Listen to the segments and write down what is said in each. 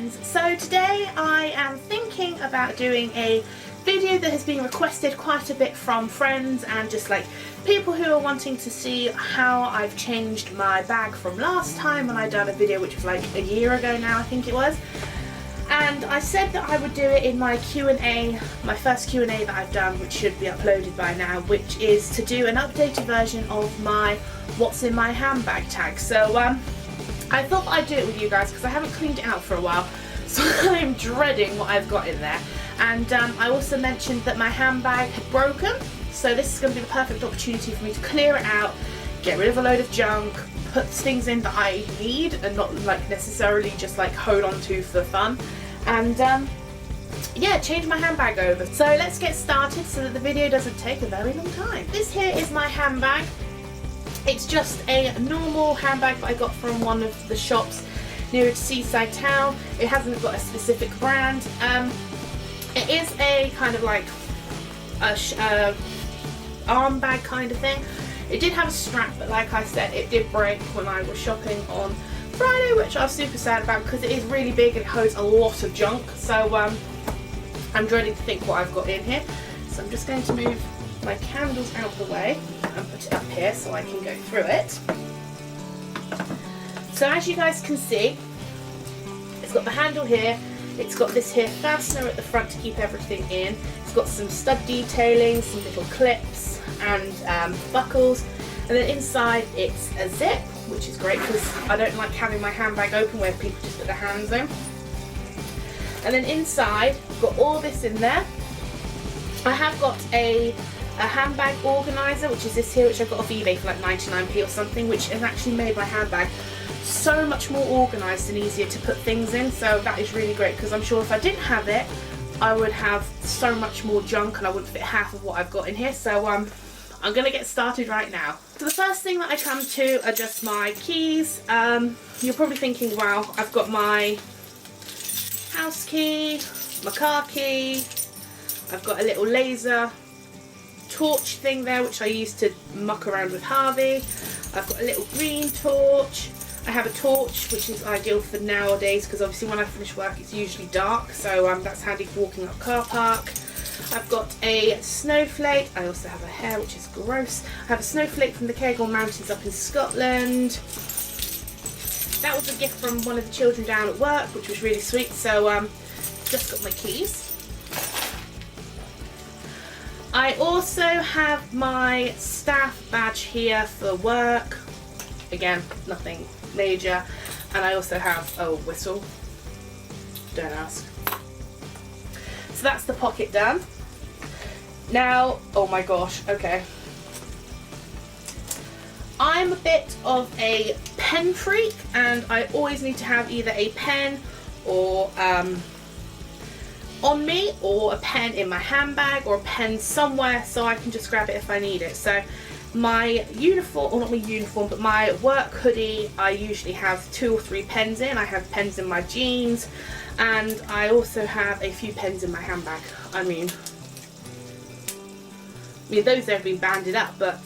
friends, so today I am thinking about doing a video that has been requested quite a bit from friends and just like people who are wanting to see how I've changed my bag from last time when I done a video, which was like a year ago now I think it was. And I said that I would do it in my Q&A, my first Q&A that I've done, which should be uploaded by now, which is to do an updated version of my what's in my handbag tag. So I thought I'd do it with you guys because I haven't cleaned it out for a while, so I'm dreading what I've got in there. And I also mentioned that my handbag had broken, so this is going to be the perfect opportunity for me to clear it out, get rid of a load of junk, put things in that I need and not like necessarily just like hold on to for fun, and yeah, change my handbag over. So let's get started so that the video doesn't take a very long time. This here is my handbag. It's just a normal handbag that I got from one of the shops near a seaside town. It hasn't got a specific brand. It is a kind of like a arm bag kind of thing. It did have a strap, but like I said, it did break when I was shopping on Friday, which I was super sad about because it is really big and it holds a lot of junk. So I'm dreading to think what I've got in here. So I'm just going to move my candles out of the way and put it up here so I can go through it. So as you guys can see, it's got the handle here, it's got this here fastener at the front to keep everything in, it's got some stud detailing, some little clips and buckles, and then inside it's a zip, which is great because I don't like having my handbag open where people just put their hands in. And then inside, I've got all this in there. I have got a handbag organiser, which is this here, which I got off eBay for like 99p or something, which has actually made my handbag so much more organised and easier to put things in. So that is really great because I'm sure if I didn't have it, I would have so much more junk and I wouldn't fit half of what I've got in here. So I'm going to get started right now. So the first thing that I come to are just my keys. You're probably thinking, wow, I've got my house key, my car key, I've got a little laser torch thing there which I used to muck around with Harvey. I've got a little green torch. I have a torch which is ideal for nowadays because obviously when I finish work it's usually dark, so that's handy for walking up car park. I've got a snowflake. I also have a hair, which is gross. I have a snowflake from the Cairngorm Mountains up in Scotland. That was a gift from one of the children down at work, which was really sweet. So just got my keys. I also have my staff badge here for work. Again, nothing major. And I also have a whistle. Don't ask. So that's the pocket done. Now, oh my gosh, okay. I'm a bit of a pen freak and I always need to have either a pen or on me, or a pen in my handbag, or a pen somewhere so I can just grab it if I need it. So my uniform, or not my uniform, but my work hoodie, I usually have 2 or 3 pens in. I have pens in my jeans and I also have a few pens in my handbag. I mean those have been banded up, but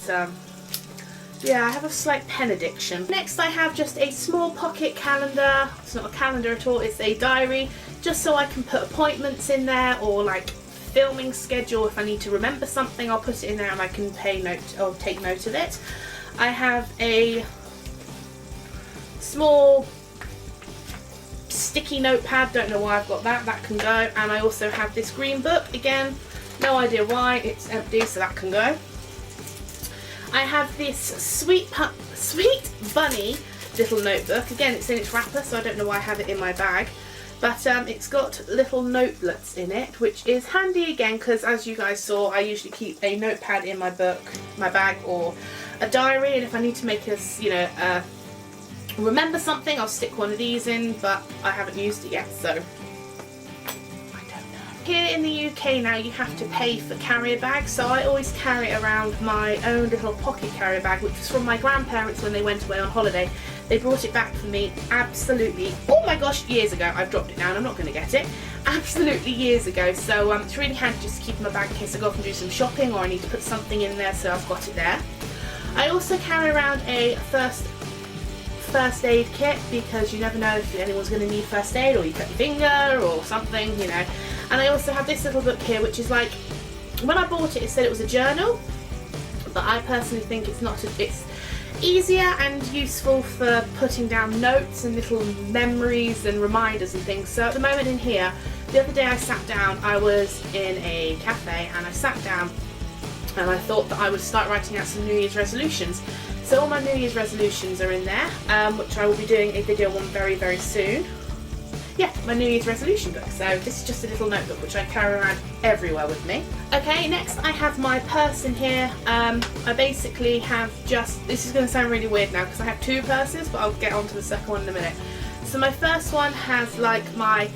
yeah, I have a slight pen addiction. Next I have just a small pocket calendar. It's not a calendar at all, it's a diary, just so I can put appointments in there or like filming schedule. If I need to remember something, I'll put it in there and I can take note of it. I have a small sticky notepad, don't know why I've got that, that can go. And I also have this green book, again, no idea why, it's empty, so that can go. I have this sweet bunny little notebook. Again, it's in its wrapper, so I don't know why I have it in my bag. But it's got little notelets in it, which is handy again because, as you guys saw, I usually keep a notepad in my bag, or a diary. And if I need to make remember something, I'll stick one of these in. But I haven't used it yet, so here in the UK now you have to pay for carrier bags, so I always carry around my own little pocket carrier bag, which was from my grandparents when they went away on holiday. They brought it back for me absolutely, oh my gosh, years ago. I've dropped it down, I'm not going to get it. Absolutely years ago, so it's really handy just to keep in my bag in case I go off and do some shopping or I need to put something in there, so I've got it there. I also carry around a first first aid kit because you never know if anyone's going to need first aid, or you cut your finger or something, you know. And I also have this little book here, which is like, when I bought it, it said it was a journal, but I personally think it's not. It's easier and useful for putting down notes and little memories and reminders and things. So at the moment in here, the other day I sat down, I was in a cafe and I sat down and I thought that I would start writing out some New Year's resolutions. So all my New Year's resolutions are in there, which I will be doing a video on very, very soon. Yeah, my New Year's resolution book. So this is just a little notebook which I carry around everywhere with me. Okay, next I have my purse in here. I basically have just, this is going to sound really weird now because I have two purses, but I'll get on to the second one in a minute. So my first one has like my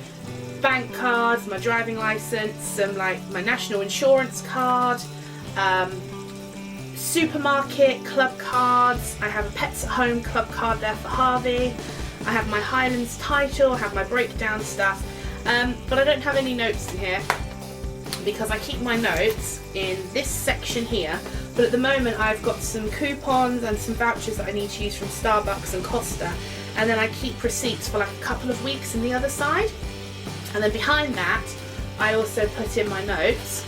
bank cards, my driving license, some like my national insurance card, supermarket club cards. I have a Pets at Home club card there for Harvey. I have my Highlands title, I have my breakdown stuff, but I don't have any notes in here because I keep my notes in this section here. But at the moment I've got some coupons and some vouchers that I need to use from Starbucks and Costa, and then I keep receipts for like a couple of weeks in the other side. And then behind that I also put in my notes,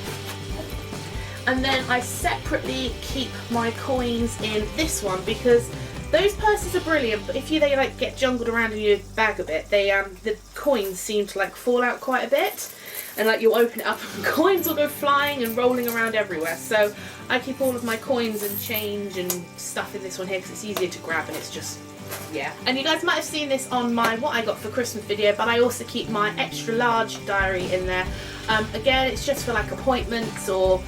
and then I separately keep my coins in this one because those purses are brilliant, but if they like get jumbled around in your bag a bit, they the coins seem to like fall out quite a bit, and like you'll open it up and coins will go flying and rolling around everywhere. So I keep all of my coins and change and stuff in this one here because it's easier to grab, and it's just, yeah. And you guys might have seen this on my what I got for Christmas video, but I also keep my extra large diary in there. Again, it's just for like appointments or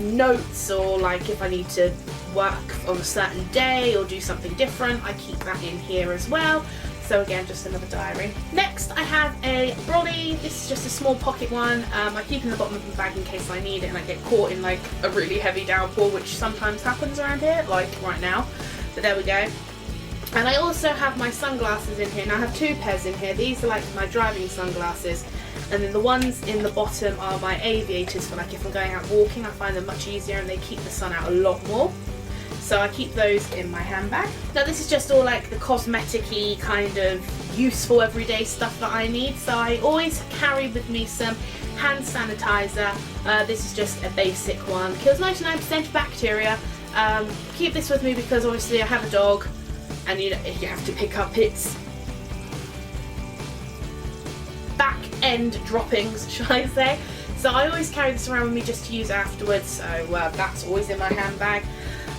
notes, or like if I need to work on a certain day or do something different, I keep that in here as well. So again, just another diary. Next I have a brolly. This is just a small pocket one. I keep in the bottom of the bag in case I need it and I get caught in like a really heavy downpour, which sometimes happens around here, like right now. But there we go. And I also have my sunglasses in here. Now I have two pairs in here. These are like my driving sunglasses, and then the ones in the bottom are my aviators for like if I'm going out walking. I find them much easier and they keep the sun out a lot more. So I keep those in my handbag. Now this is just all like the cosmetic-y kind of useful everyday stuff that I need. So I always carry with me some hand sanitizer. This is just a basic one. Kills 99% bacteria. Keep this with me because obviously I have a dog, and you have to pick up its back end droppings, shall I say. So I always carry this around with me just to use afterwards. So that's always in my handbag.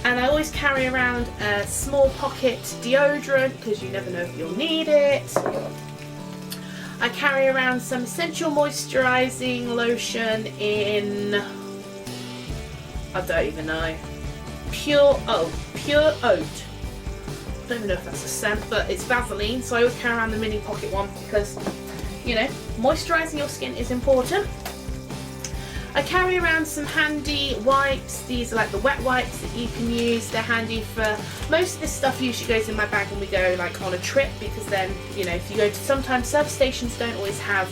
And I always carry around a small pocket deodorant because you never know if you'll need it. I carry around some essential moisturising lotion in, I don't even know, pure oat. I don't even know if that's a scent, but it's Vaseline, so I always carry around the mini pocket one because, you know, moisturising your skin is important. I carry around some handy wipes. These are like the wet wipes that you can use. They're handy for, most of this stuff usually goes in my bag when we go like on a trip, because then, you know, if you go to, sometimes service stations don't always have,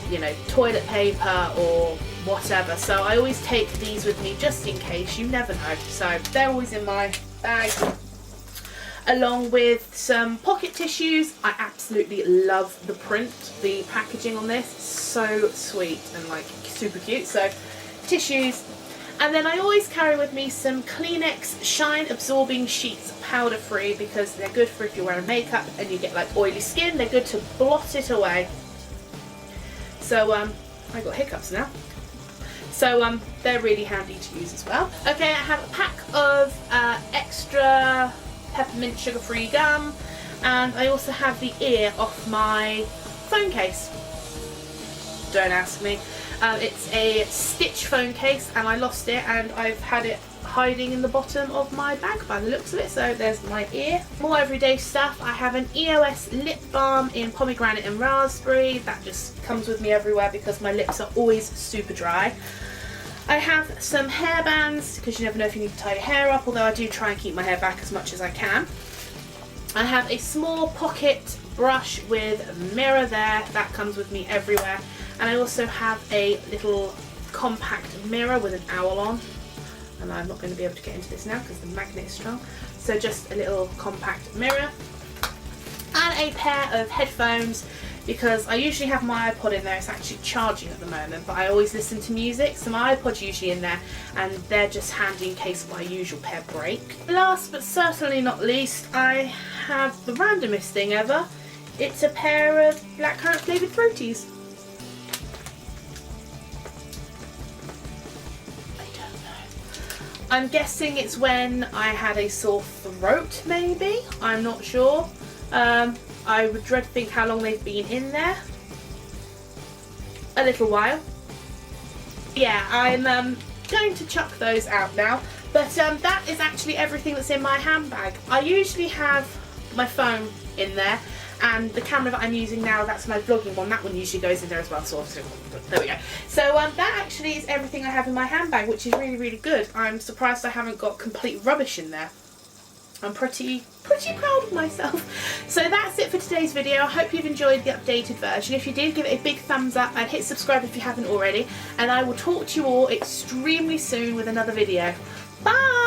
you know, toilet paper or whatever. So I always take these with me just in case, you never know. So they're always in my bag, along with some pocket tissues. I absolutely love the print, the packaging on this, so sweet and like super cute. So tissues, and then I always carry with me some Kleenex shine absorbing sheets, powder free, because they're good for if you're wearing makeup and you get like oily skin. They're good to blot it away. So I got hiccups now. So they're really handy to use as well. Okay, I have a pack of extra peppermint sugar-free gum, and I also have the ear off my phone case. Don't ask me. It's a Stitch phone case and I lost it, and I've had it hiding in the bottom of my bag by the looks of it. So there's my ear. More everyday stuff. I have an EOS lip balm in pomegranate and raspberry. That just comes with me everywhere because my lips are always super dry. I have some hair bands because you never know if you need to tie your hair up, although I do try and keep my hair back as much as I can. I have a small pocket brush with a mirror there. That comes with me everywhere. And I also have a little compact mirror with an owl on. And I'm not going to be able to get into this now because the magnet is strong. So just a little compact mirror. and a pair of headphones, because I usually have my iPod in there. It's actually charging at the moment, but I always listen to music, so my iPod's usually in there, and they're just handy in case my usual pair break. Last but certainly not least, I have the randomest thing ever. It's a pair of blackcurrant flavoured throaties. I don't know. I'm guessing it's when I had a sore throat, maybe? I'm not sure. I would dread to think how long they've been in there. A little while. Yeah, I'm going to chuck those out now. But that is actually everything that's in my handbag. I usually have my phone in there, and the camera that I'm using now, that's my vlogging one. That one usually goes in there as well, so there we go. So that actually is everything I have in my handbag, which is really, really good. I'm surprised I haven't got complete rubbish in there. I'm pretty proud of myself. So that's it for today's video. I hope you've enjoyed the updated version. If you did, give it a big thumbs up and hit subscribe if you haven't already. And I will talk to you all extremely soon with another video. Bye!